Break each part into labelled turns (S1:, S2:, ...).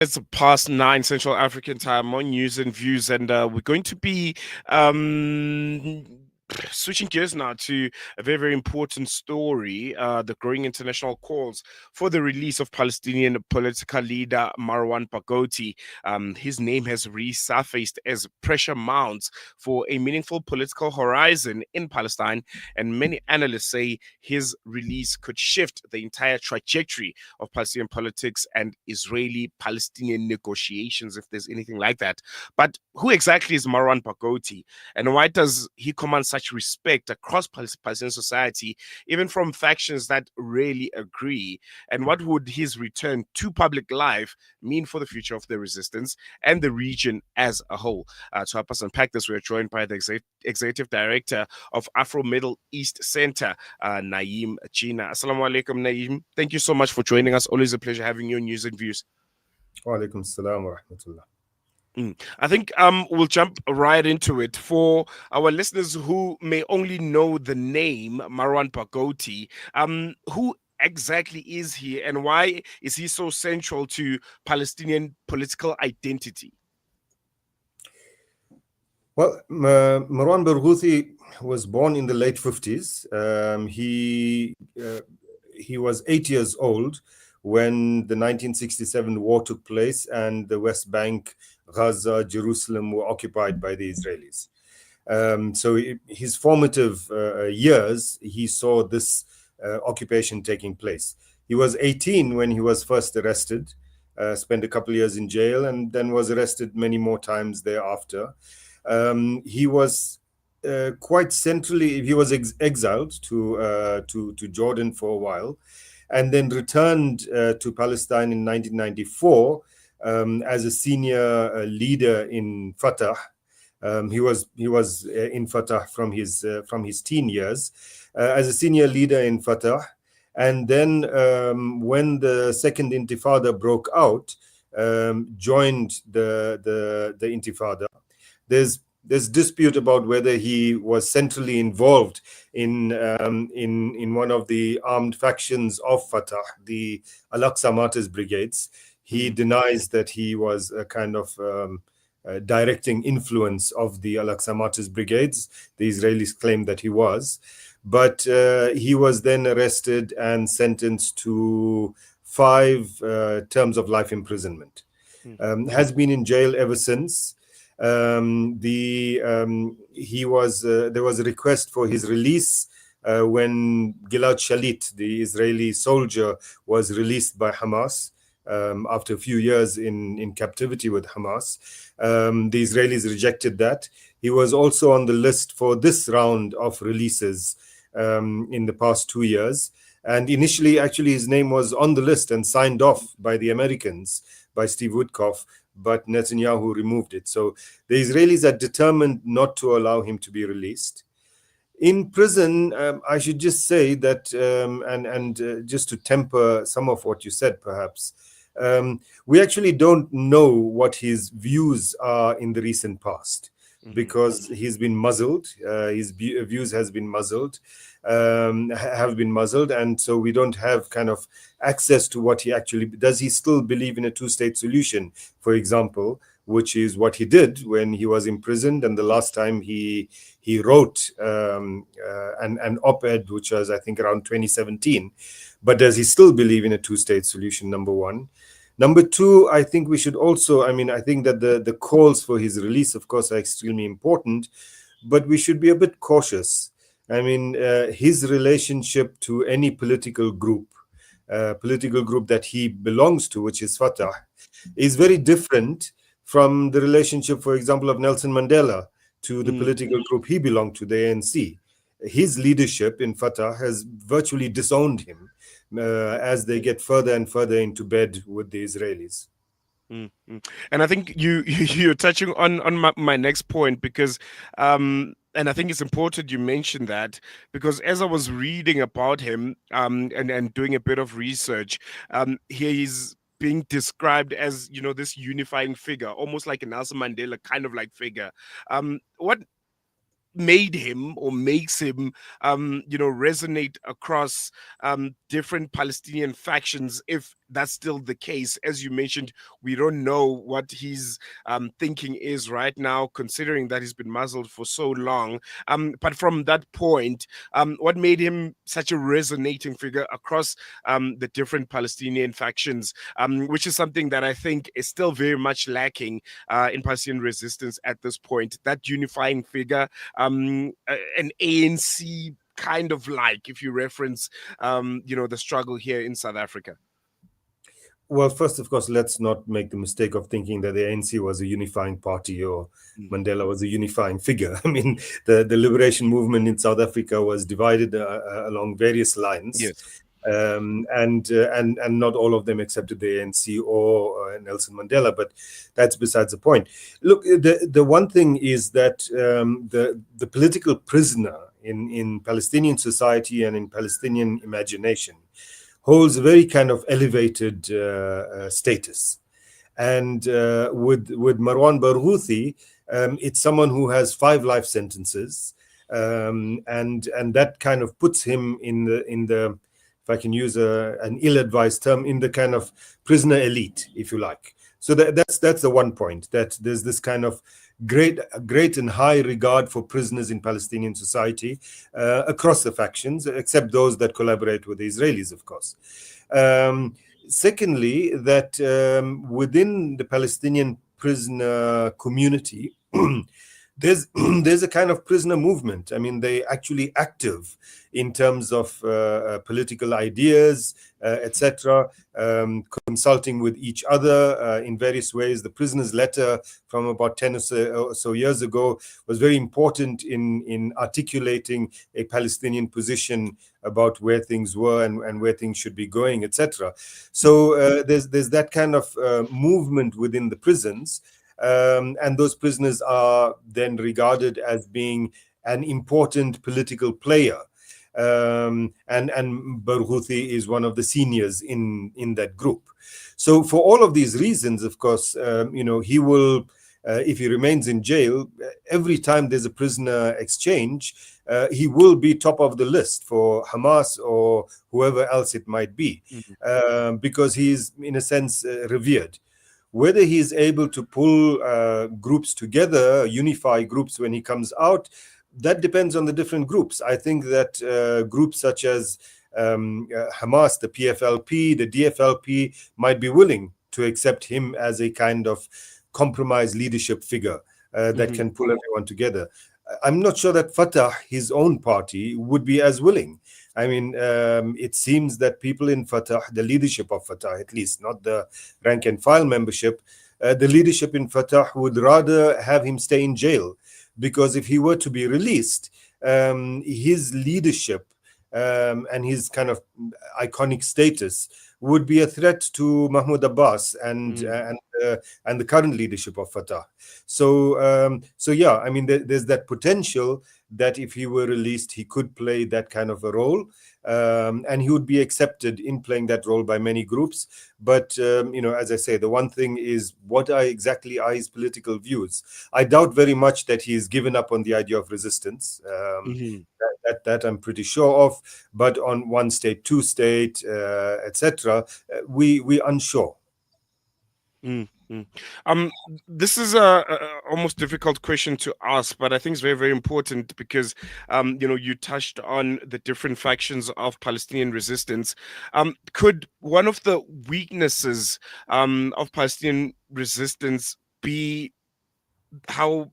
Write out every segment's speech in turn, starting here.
S1: It's past 9 Central African time on News and Views, and we're going to be um, switching gears now to a very, very important story, the growing international calls for the release of Palestinian political leader Marwan Barghouti. His name has resurfaced as pressure mounts for a meaningful political horizon in Palestine, and many analysts say his release could shift the entire trajectory of Palestinian politics and Israeli Palestinian negotiations, if there's anything like that. But who exactly is Marwan Barghouti, and why does he command such respect across Palestinian society, even from factions that rarely agree? And what would his return to public life mean for the future of the resistance and the region as a whole? To help us unpack this, we're joined by the executive director of Afro Middle East Center, Naeem Jeenah. Assalamu alaikum, Naeem. Thank you so much for joining us. Always a pleasure having you on News and Views.
S2: Wa alaikum salam wa rahmatullah.
S1: I think we'll jump right into it. For our listeners who may only know the name Marwan Barghouti, who exactly is he and why is he so central to Palestinian political identity?
S2: Well, Marwan Barghouti was born in the late 50s. He was 8 years old when the 1967 war took place and the West Bank, Gaza, Jerusalem were occupied by the Israelis. His formative years, he saw this occupation taking place. He was 18 when he was first arrested, spent a couple of years in jail, and then was arrested many more times thereafter. He was quite centrally, he was exiled to Jordan for a while, and then returned to Palestine in 1994 as a senior leader in Fatah. He was in Fatah from his teen years as a senior leader in Fatah, and then when the second Intifada broke out, joined the Intifada. There's dispute about whether he was centrally involved in one of the armed factions of Fatah, the Al-Aqsa Martyrs Brigades. He denies that he was a kind of directing influence of the Al-Aqsa Martyrs Brigades. The Israelis claim that he was, but he was then arrested and sentenced to 5 terms of life imprisonment. Has been in jail ever since. There was a request for his release when Gilad Shalit, the Israeli soldier, was released by Hamas after a few years in captivity with Hamas. The Israelis rejected that. He was also on the list for this round of releases in the past 2 years. And initially, actually, his name was on the list and signed off by the Americans, by Steve Witkoff, but Netanyahu removed it. So the Israelis are determined not to allow him to be released. In prison, I should just say that, just to temper some of what you said, perhaps, we actually don't know what his views are in the recent past, because he's been muzzled. His views have been muzzled, and so we don't have kind of access to what he actually does. He still believe in a two-state solution, for example, which is what he did when he was imprisoned, and the last time he wrote an op-ed, which was, I think, around 2017. But does he still believe in a two-state solution? Number one. Number two, I think we should also, I think that the calls for his release, of course, are extremely important, but we should be a bit cautious. His relationship to any political group that he belongs to, which is Fatah, is very different from the relationship, for example, of Nelson Mandela to the political group he belonged to, the ANC. His leadership in Fatah has virtually disowned him as they get further and further into bed with the Israelis.
S1: And I think you're touching on my next point, because and I think it's important you mentioned that, because as I was reading about him and doing a bit of research, he's being described as, this unifying figure, almost like a Nelson Mandela kind of like figure. What made him or makes him resonate across different Palestinian factions, if that's still the case. As you mentioned, we don't know what his thinking is right now, considering that he's been muzzled for so long. But from that point, what made him such a resonating figure across the different Palestinian factions, which is something that I think is still very much lacking in Palestinian resistance at this point. That unifying figure, an ANC kind of like, if you reference, the struggle here in South Africa.
S2: Well, first, of course, let's not make the mistake of thinking that the ANC was a unifying party or
S1: Mm.
S2: Mandela was a unifying figure. I mean, the liberation movement in South Africa was divided along various lines,
S1: Yes.
S2: and not all of them accepted the ANC or Nelson Mandela. But that's besides the point. Look, the one thing is that the political prisoner in Palestinian society and in Palestinian imagination holds a very kind of elevated status. And with Marwan Barghouti, it's someone who has 5 life sentences, and that kind of puts him in the, if I can use an ill-advised term, in the kind of prisoner elite, if you like. So that's the one point, that there's this kind of great and high regard for prisoners in Palestinian society across the factions, except those that collaborate with the Israelis, of course. Secondly, that within the Palestinian prisoner community, there's a kind of prisoner movement. I mean, they actually active in terms of political ideas, etc., consulting with each other in various ways. The prisoner's letter from about 10 or so years ago was very important in articulating a Palestinian position about where things were and where things should be going, etc. So there's that kind of movement within the prisons. And those prisoners are then regarded as being an important political player. And Barghouti is one of the seniors in that group. So for all of these reasons, of course, he will, if he remains in jail, every time there's a prisoner exchange, he will be top of the list for Hamas or whoever else it might be, because he is, in a sense, revered. Whether he is able to pull groups together, unify groups when he comes out, that depends on the different groups. I think that groups such as Hamas, the PFLP, the DFLP might be willing to accept him as a kind of compromise leadership figure that can pull everyone together. I'm not sure that Fatah, his own party, would be as willing. I mean, it seems that people in Fatah, the leadership of Fatah, at least, not the rank and file membership, the leadership in Fatah would rather have him stay in jail, because if he were to be released, his leadership and his kind of iconic status would be a threat to Mahmoud Abbas and the current leadership of Fatah. So yeah, I mean, there's that potential that if he were released, he could play that kind of a role, and he would be accepted in playing that role by many groups. But as I say, the one thing is, what exactly are his political views? I doubt very much that he has given up on the idea of resistance. That I'm pretty sure of. But on one state, two state, etc., we unsure.
S1: This is a almost difficult question to ask, but I think it's very, very important because, you touched on the different factions of Palestinian resistance. Could one of the weaknesses of Palestinian resistance be how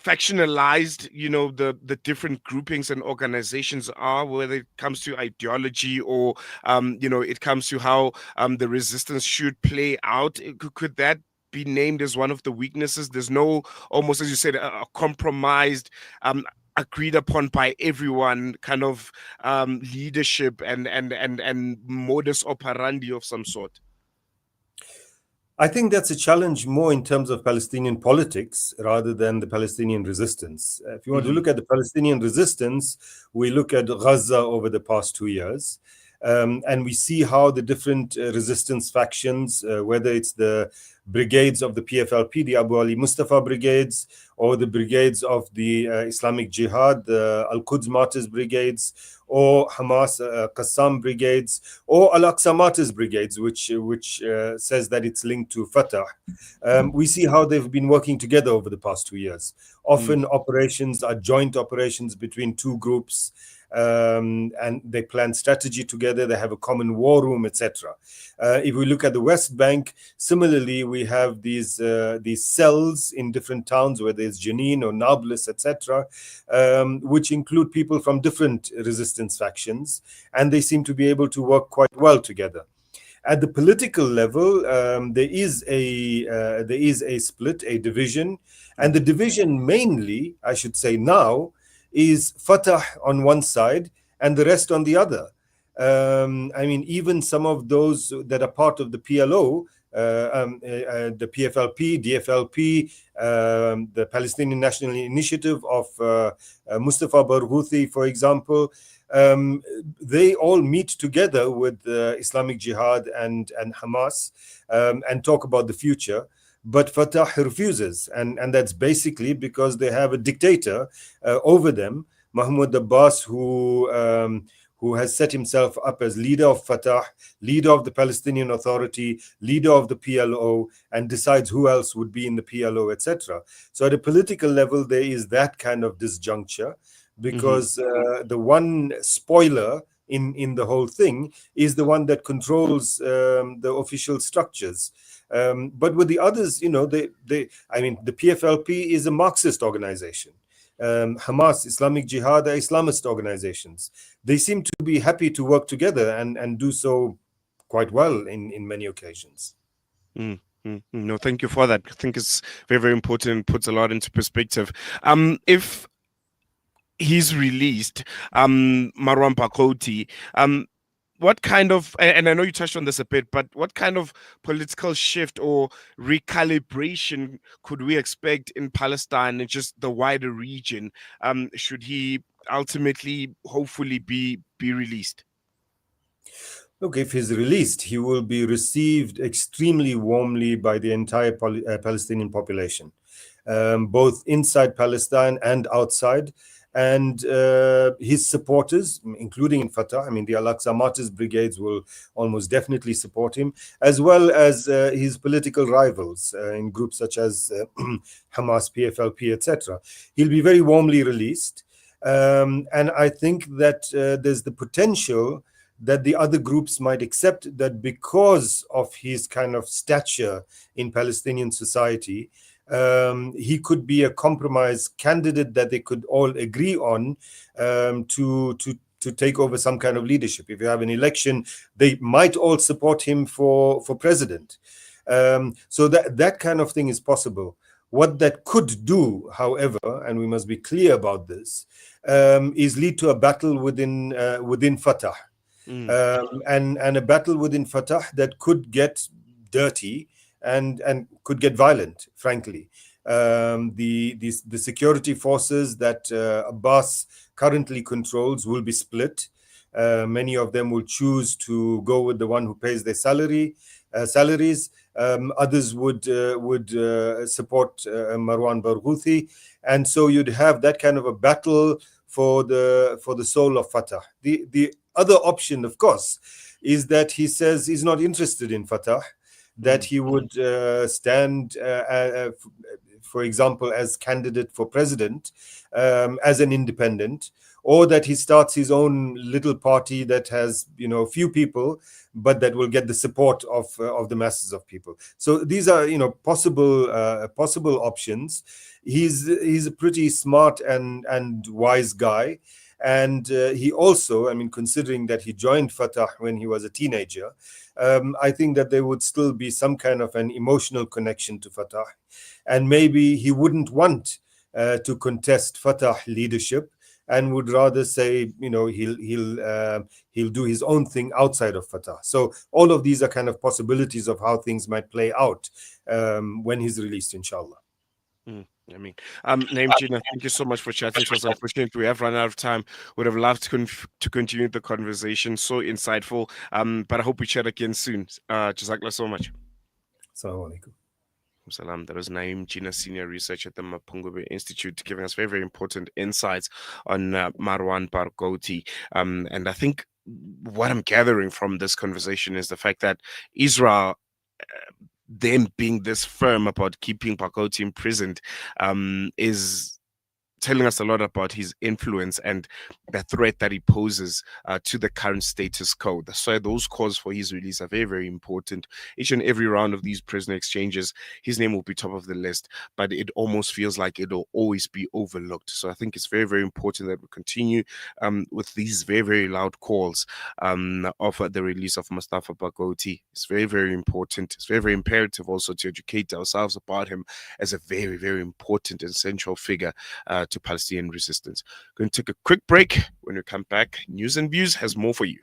S1: factionalized the different groupings and organizations are, whether it comes to ideology or it comes to how the resistance should play out? Could that be named as one of the weaknesses? There's no, almost as you said, a compromised, agreed upon by everyone kind of leadership and modus operandi of some sort.
S2: I think that's a challenge more in terms of Palestinian politics rather than the Palestinian resistance. If you want to look at the Palestinian resistance, we look at Gaza over the past 2 years, and we see how the different resistance factions, whether it's the brigades of the PFLP, the Abu Ali Mustafa brigades, or the brigades of the Islamic Jihad, the Al-Quds Martyrs brigades, or Hamas Qassam brigades, or Al-Aqsa Martyrs brigades, which says that it's linked to Fatah. We see how they've been working together over the past 2 years.
S1: mm,
S2: Often operations are joint operations between two groups, and they plan strategy together. They have a common war room, etc. If we look at the West Bank, similarly, we have these cells in different towns, whether it's Jenin or Nablus, etc., which include people from different resistance factions, and they seem to be able to work quite well together. At the political level, there is a split, a division, and
S1: mm,
S2: the division mainly, I should say now, is Fatah on one side and the rest on the other. I mean, even some of those that are part of the PLO, the PFLP, DFLP, the Palestinian National Initiative of Mustafa Barghouti, for example, they all meet together with Islamic Jihad and Hamas, and talk about the future. But Fatah refuses, and that's basically because they have a dictator over them, Mahmoud Abbas, who has set himself up as leader of Fatah, leader of the Palestinian Authority, leader of the PLO, and decides who else would be in the PLO, etc. So at a political level, there is that kind of disjuncture,
S1: mhm,
S2: because the one spoiler in the whole thing is the one that controls the official structures. But with the others, I mean, the PFLP is a Marxist organization. Hamas, Islamic Jihad are Islamist organizations. They seem to be happy to work together and do so quite well in many occasions.
S1: mm, No, thank you for that. I think it's very, very important. Puts a lot into perspective. If he's released, Marwan Barghouti, what kind of, and I know you touched on this a bit, but what kind of political shift or recalibration could we expect in Palestine and just the wider region, should he ultimately hopefully be released?
S2: Look, if he's released, he will be received extremely warmly by the entire Palestinian population, both inside Palestine and outside. And his supporters, including in Fatah, I mean, the Al-Aqsa Martyrs brigades will almost definitely support him, as well as his political rivals in groups such as Hamas, PFLP, etc. He'll be very warmly released. And I think that there's the potential that the other groups might accept that because of his kind of stature in Palestinian society, he could be a compromise candidate that they could all agree on, to take over some kind of leadership. If you have an election, they might all support him for president. So that kind of thing is possible. What that could do, however, and we must be clear about this, is lead to a battle within Fatah.
S1: Mm,
S2: And a battle within Fatah that could get dirty and could get violent, frankly. The security forces that Abbas currently controls will be split. Many of them will choose to go with the one who pays their salaries. Others would support Marwan Barghouti, and so you'd have that kind of a battle for the soul of Fatah. The other option, of course, is that he says he's not interested in Fatah, that
S1: mm,
S2: he would stand, for example, as candidate for president, as an independent, or that he starts his own little party that has, few people, but that will get the support of the masses of people. So these are, possible options. He's a pretty smart and wise guy. And he also, I mean, considering that he joined Fatah when he was a teenager, I think that there would still be some kind of an emotional connection to Fatah. And maybe he wouldn't want to contest Fatah leadership, and would rather say, he'll do his own thing outside of Fatah. So all of these are kind of possibilities of how things might play out when he's released, inshallah.
S1: mm. I mean, name Jeenah, thank you so much for chatting to us. Unfortunately, we have run out of time. Would have loved to continue the conversation. So insightful. But I hope we chat again soon. Jazakallah so much.
S2: Assalamu alaikum.
S1: Salam. That was Jeenah, senior researcher at the Mapungubwe Institute, giving us very, very important insights on Marwan Barghouti. And I think what I'm gathering from this conversation is the fact that Israel, them being this firm about keeping Barghouti imprisoned, is telling us a lot about his influence and the threat that he poses to the current status quo. So those calls for his release are very, very important. Each and every round of these prisoner exchanges, his name will be top of the list, but it almost feels like it'll always be overlooked. So I think it's very, very important that we continue with these very, very loud calls of the release of Mustafa Barghouti. It's very, very important. It's very, very imperative also to educate ourselves about him as a very, very important and central figure to Palestinian resistance. Going to take a quick break. When we come back, News and Views has more for you.